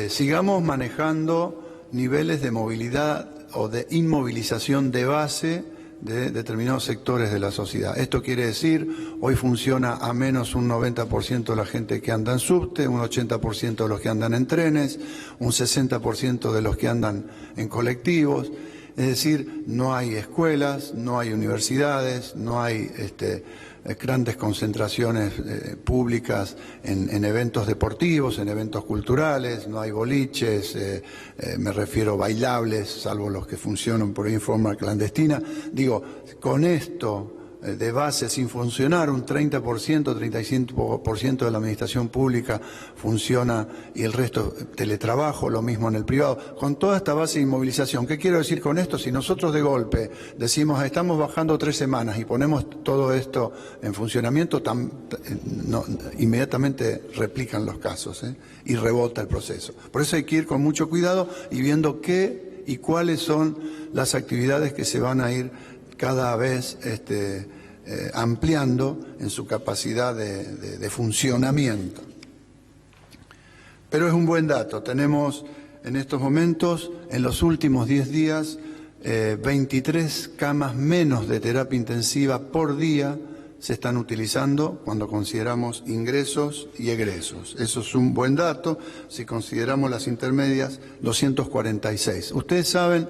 sigamos manejando niveles de movilidad o de inmovilización de base de determinados sectores de la sociedad. Esto quiere decir, hoy funciona a menos un 90% de la gente que anda en subte, un 80% de los que andan en trenes, un 60% de los que andan en colectivos. Es decir, no hay escuelas, no hay universidades, no hay grandes concentraciones públicas en eventos deportivos, en eventos culturales, no hay boliches, me refiero bailables, salvo los que funcionan por ahí en forma clandestina. Digo, con esto de base sin funcionar, un 30%, 35% de la administración pública funciona y el resto teletrabajo, lo mismo en el privado. Con toda esta base de inmovilización, ¿qué quiero decir con esto? Si nosotros de golpe decimos estamos bajando 3 semanas y ponemos todo esto en funcionamiento, inmediatamente replican los casos y rebota el proceso. Por eso hay que ir con mucho cuidado y viendo qué y cuáles son las actividades que se van a ir cada vez ampliando en su capacidad de funcionamiento. Pero es un buen dato. Tenemos en estos momentos, en los últimos 10 días, 23 camas menos de terapia intensiva por día se están utilizando cuando consideramos ingresos y egresos. Eso es un buen dato. Si consideramos las intermedias, 246. Ustedes saben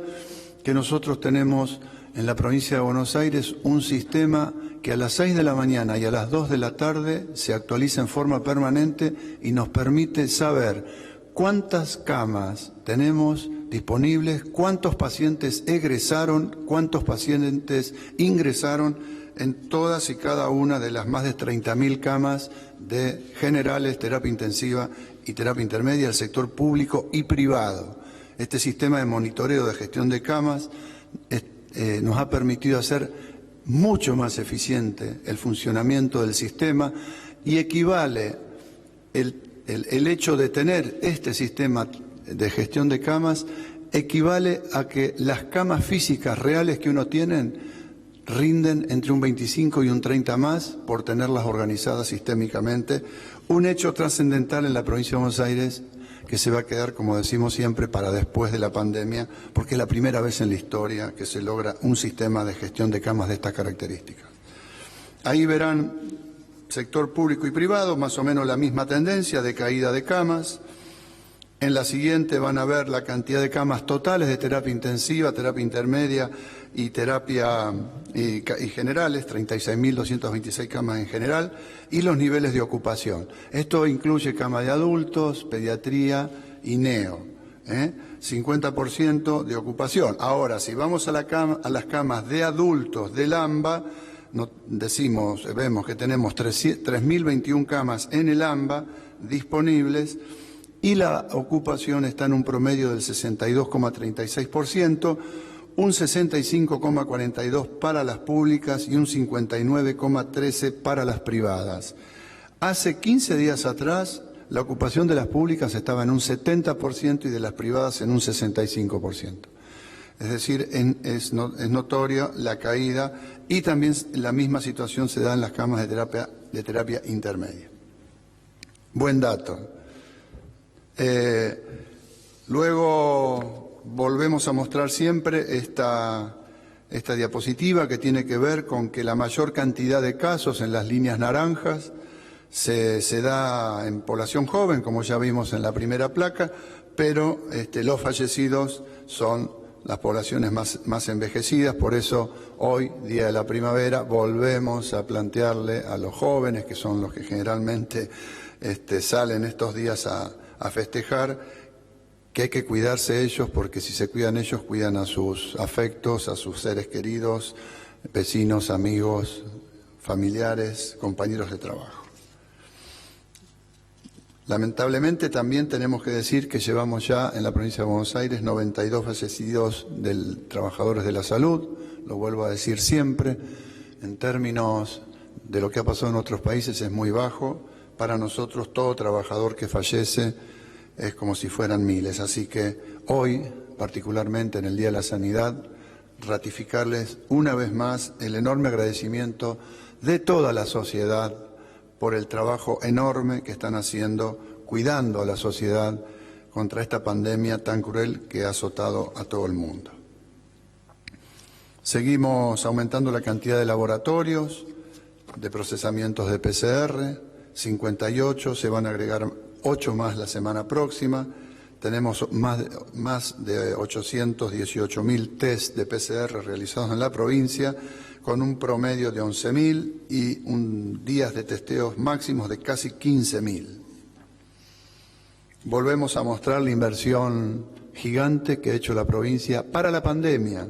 que nosotros tenemos en la provincia de Buenos Aires un sistema que a las 6 de la mañana y a las 2 de la tarde se actualiza en forma permanente y nos permite saber cuántas camas tenemos disponibles, cuántos pacientes egresaron, cuántos pacientes ingresaron en todas y cada una de las más de 30.000 camas de generales, terapia intensiva y terapia intermedia del sector público y privado. Este sistema de monitoreo de gestión de camas nos ha permitido hacer mucho más eficiente el funcionamiento del sistema y equivale el hecho de tener este sistema de gestión de camas equivale a que las camas físicas reales que uno tiene rinden entre un 25 y un 30 más por tenerlas organizadas sistémicamente. Un hecho trascendental en la provincia de Buenos Aires que se va a quedar, como decimos siempre, para después de la pandemia, porque es la primera vez en la historia que se logra un sistema de gestión de camas de estas características. Ahí verán sector público y privado, más o menos la misma tendencia de caída de camas. En la siguiente van a ver la cantidad de camas totales de terapia intensiva, terapia intermedia y terapia y generales, 36.226 camas en general, y los niveles de ocupación. Esto incluye cama de adultos, pediatría y neo, 50% de ocupación. Ahora, si vamos a las camas de adultos del AMBA, vemos que tenemos 3.021 camas en el AMBA disponibles, y la ocupación está en un promedio del 62,36%, un 65,42% para las públicas y un 59,13% para las privadas. Hace 15 días atrás, la ocupación de las públicas estaba en un 70% y de las privadas en un 65%. Es decir, es notoria la caída y también la misma situación se da en las camas de terapia intermedia. Buen dato. Luego volvemos a mostrar siempre esta diapositiva que tiene que ver con que la mayor cantidad de casos en las líneas naranjas se da en población joven, como ya vimos en la primera placa, pero los fallecidos son las poblaciones más envejecidas. Por eso hoy, Día de la Primavera, volvemos a plantearle a los jóvenes, que son los que generalmente salen estos días a festejar, que hay que cuidarse ellos, porque si se cuidan ellos, cuidan a sus afectos, a sus seres queridos, vecinos, amigos, familiares, compañeros de trabajo. Lamentablemente también tenemos que decir que llevamos ya en la provincia de Buenos Aires 92 fallecidos de trabajadores de la salud, lo vuelvo a decir siempre, en términos de lo que ha pasado en otros países es muy bajo. Para nosotros todo trabajador que fallece es como si fueran miles, así que hoy, particularmente en el Día de la Sanidad, ratificarles una vez más el enorme agradecimiento de toda la sociedad por el trabajo enorme que están haciendo, cuidando a la sociedad contra esta pandemia tan cruel que ha azotado a todo el mundo. Seguimos aumentando la cantidad de laboratorios, de procesamientos de PCR, 58, se van a agregar 8 más la semana próxima. Tenemos más de 818.000 test de PCR realizados en la provincia, con un promedio de 11.000 y días de testeos máximos de casi 15.000. Volvemos a mostrar la inversión gigante que ha hecho la provincia para la pandemia.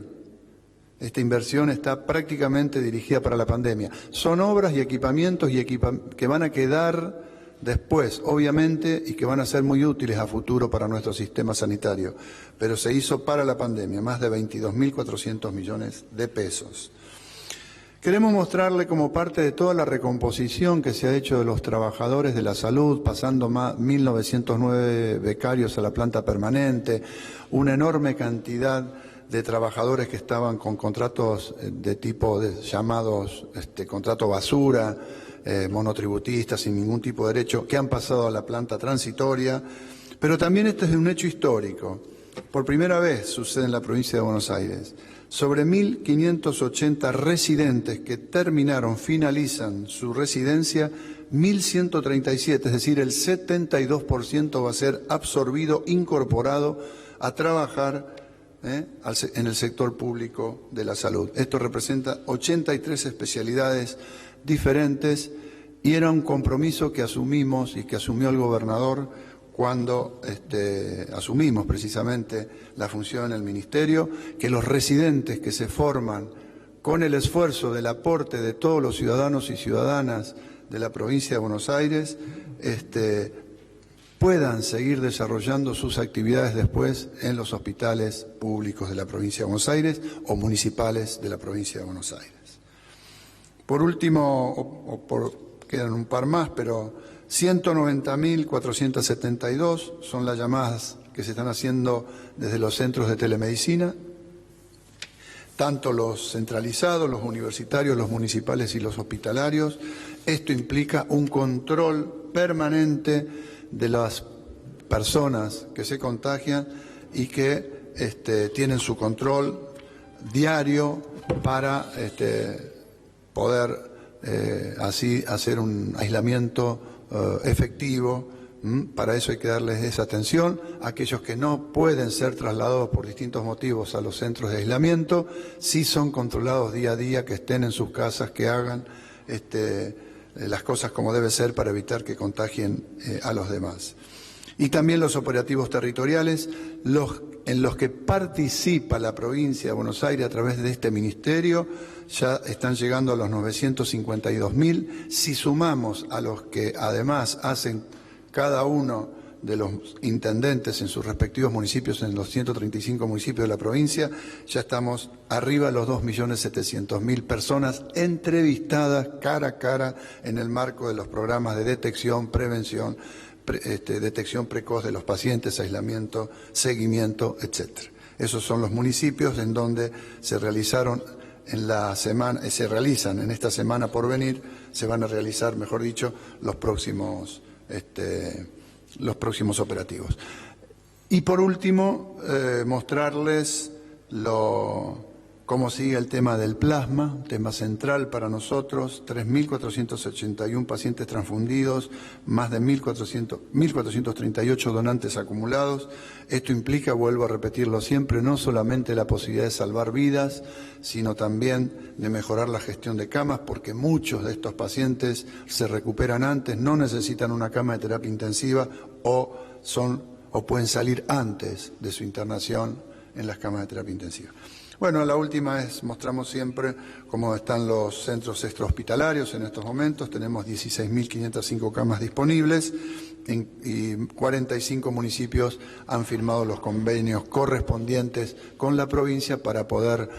Esta inversión está prácticamente dirigida para la pandemia. Son obras y equipamientos que van a quedar después, obviamente, y que van a ser muy útiles a futuro para nuestro sistema sanitario. Pero se hizo para la pandemia, más de 22.400 millones de pesos. Queremos mostrarle como parte de toda la recomposición que se ha hecho de los trabajadores de la salud, pasando 1.909 becarios a la planta permanente, una enorme cantidad de trabajadores que estaban con contratos de tipo llamados contrato basura, monotributistas sin ningún tipo de derecho, que han pasado a la planta transitoria. Pero también este es un hecho histórico. Por primera vez sucede en la provincia de Buenos Aires. Sobre 1.580 residentes que finalizan su residencia, 1.137, es decir, el 72% va a ser absorbido, incorporado a trabajar en el sector público de la salud. Esto representa 83 especialidades diferentes y era un compromiso que asumimos y que asumió el gobernador cuando asumimos precisamente la función en el Ministerio, que los residentes que se forman con el esfuerzo del aporte de todos los ciudadanos y ciudadanas de la provincia de Buenos Aires, puedan seguir desarrollando sus actividades después en los hospitales públicos de la provincia de Buenos Aires o municipales de la provincia de Buenos Aires. Por último, quedan un par más, pero 190.472 son las llamadas que se están haciendo desde los centros de telemedicina, tanto los centralizados, los universitarios, los municipales y los hospitalarios. Esto implica un control permanente de las personas que se contagian y que tienen su control diario para poder así hacer un aislamiento efectivo. Para eso hay que darles esa atención. Aquellos que no pueden ser trasladados por distintos motivos a los centros de aislamiento, sí son controlados día a día, que estén en sus casas, que hagan las cosas como debe ser para evitar que contagien a los demás. Y también los operativos territoriales, en los que participa la provincia de Buenos Aires a través de este ministerio, ya están llegando a los 952.000. Si sumamos a los que además hacen cada uno de los intendentes en sus respectivos municipios, en los 135 municipios de la provincia, ya estamos arriba de los 2.700.000 personas entrevistadas cara a cara en el marco de los programas de detección, prevención, detección precoz de los pacientes, aislamiento, seguimiento, etcétera. Esos son los municipios en donde se realizaron se realizan en esta semana por venir, se van a realizar, mejor dicho, los próximos operativos. Y por último, mostrarles cómo sigue el tema del plasma, un tema central para nosotros, 3.481 pacientes transfundidos, más de 1.438 donantes acumulados. Esto implica, vuelvo a repetirlo siempre, no solamente la posibilidad de salvar vidas, sino también de mejorar la gestión de camas, porque muchos de estos pacientes se recuperan antes, no necesitan una cama de terapia intensiva o pueden salir antes de su internación en las camas de terapia intensiva. Bueno, la última mostramos siempre cómo están los centros extrahospitalarios en estos momentos. Tenemos 16.505 camas disponibles y 45 municipios han firmado los convenios correspondientes con la provincia para poder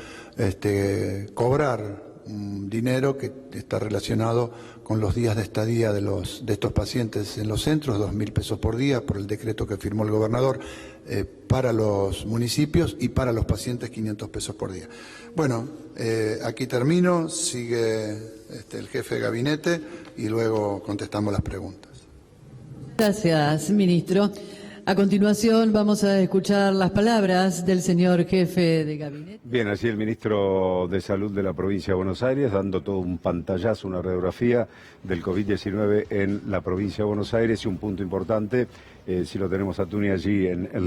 cobrar un dinero que está relacionado con los días de estadía de estos pacientes en los centros, 2.000 pesos por día, por el decreto que firmó el gobernador, para los municipios, y para los pacientes 500 pesos por día. Bueno, aquí termino, sigue el jefe de gabinete y luego contestamos las preguntas. Gracias, ministro. A continuación vamos a escuchar las palabras del señor jefe de gabinete. Bien, así el ministro de Salud de la provincia de Buenos Aires, dando todo un pantallazo, una radiografía del COVID-19 en la provincia de Buenos Aires y un punto importante, si lo tenemos a Tuni allí en el link.